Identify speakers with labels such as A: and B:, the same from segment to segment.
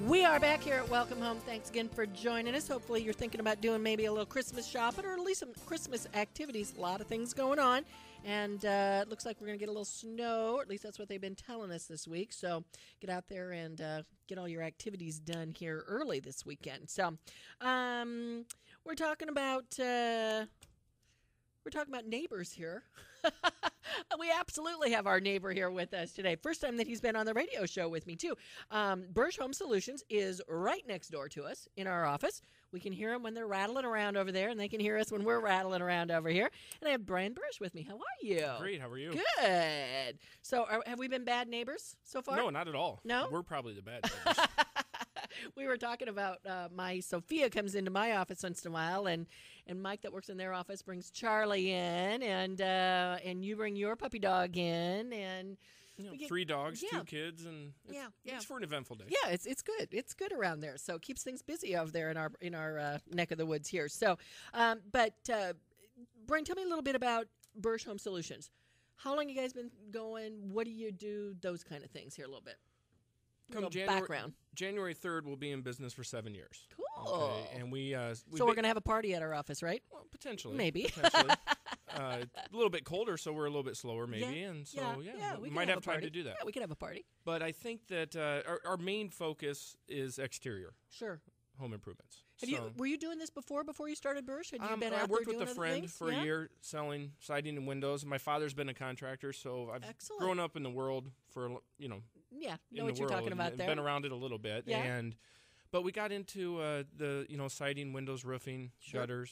A: We are back here at Welcome Home. Thanks again for joining us. Hopefully you're thinking about doing maybe a little Christmas shopping or at least some Christmas activities. A lot of things going on. And it looks like we're going to get a little snow, or at least that's what they've been telling us this week. So get out there and get all your activities done here early this weekend. So we're talking about neighbors here. We absolutely have our neighbor here with us today. First time that he's been on the radio show with me, too. Buresh Home Solutions is right next door to us in our office. We can hear them when they're rattling around over there, and they can hear us when we're rattling around over here. And I have Brian Buresh with me. How are you?
B: Great. How are you?
A: Good. So have we been bad neighbors so far?
B: No, not at all.
A: No?
B: We're probably the bad neighbors.
A: We were talking about my Sophia comes into my office once in a while, and Mike that works in their office brings Charlie in, and you bring your puppy dog in, and
B: get 3 dogs, 2 kids, and it's for an eventful day.
A: Yeah, it's good. It's good around there, so it keeps things busy over there in our neck of the woods here. So, but Brian, tell me a little bit about Buresh Home Solutions. How long you guys been going? What do you do? Those kind of things here a little bit. Background.
B: January 3rd, we'll be in business for 7 years.
A: Cool.
B: Okay, and
A: so we're going to have a party at our office, right?
B: Well, potentially.
A: Maybe.
B: Potentially. A little bit colder, so we're a little bit slower, maybe.
A: Yeah,
B: And so,
A: we
B: might have time
A: party.
B: to do that.
A: Yeah, we could have a party.
B: But I think that our main focus is exterior.
A: Sure.
B: Home improvements.
A: Were you doing this before you started Buresh? Had you been
B: I
A: out
B: worked
A: there
B: with
A: doing
B: a friend
A: things?
B: for a year selling siding and windows. My father's been a contractor, so I've
A: Excellent.
B: grown up in the world for,
A: Yeah,
B: in
A: know what
B: the
A: you're
B: world
A: talking about
B: and
A: there.
B: been around it a little bit.
A: Yeah.
B: But we got into the siding, windows, roofing, gutters,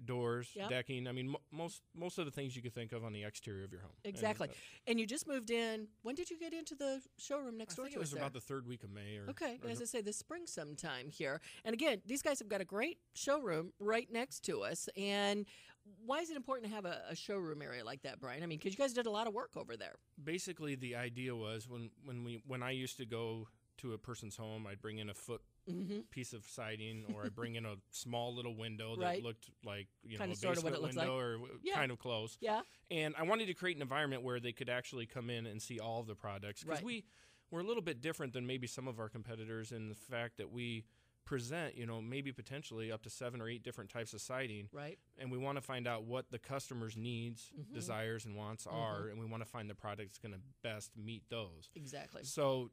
B: doors, decking. I mean, most of the things you could think of on the exterior of your home.
A: Exactly. And you just moved in. When did you get into the showroom next door to us?
B: I think it was about the 3rd week of May.
A: Okay, as I say, this spring sometime here. And again, these guys have got a great showroom right next to us. And why is it important to have a showroom area like that, Brian? I mean, because you guys did a lot of work over there.
B: Basically, the idea was when I used to go to a person's home, I'd bring in a foot piece of siding, or I bring in a small little window that looked like
A: kind
B: a
A: of sort of what it
B: basement
A: looks
B: window
A: like.
B: or kind of close.
A: Yeah.
B: And I wanted to create an environment where they could actually come in and see all of the products, because we're a little bit different than maybe some of our competitors in the fact that we present, maybe potentially up to 7 or 8 different types of siding.
A: Right.
B: And we want to find out what the customer's needs, desires, and wants are, and we want to find the product that's going to best meet those.
A: Exactly.
B: So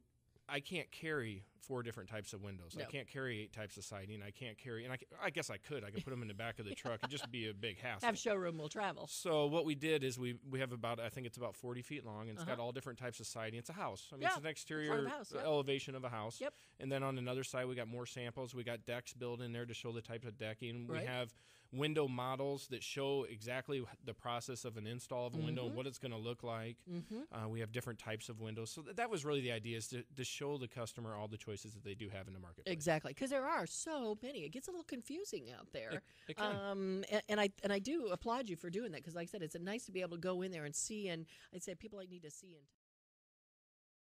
B: I can't carry 4 different types of windows.
A: No.
B: I can't carry 8 types of siding. I can't carry, and I guess I could. I could put them in the back of the truck. It'd just be a big hassle.
A: Have showroom will travel.
B: So what we did is we have I think it's about 40 feet long, and it's got all different types of siding. It's a house. I mean, it's an exterior elevation of a house.
A: Yep.
B: And then on another side, we got more samples. We got decks built in there to show the type of decking.
A: Right.
B: We have window models that show exactly the process of an install of a window and what it's going to look like. We have different types of windows. So that was really the idea, is to show the customer all the choices that they do have in the marketplace.
A: Exactly, because there are so many. It gets a little confusing out there.
B: It can.
A: And I do applaud you for doing that, because like I said, it's nice to be able to go in there and see, and I'd say people need to see and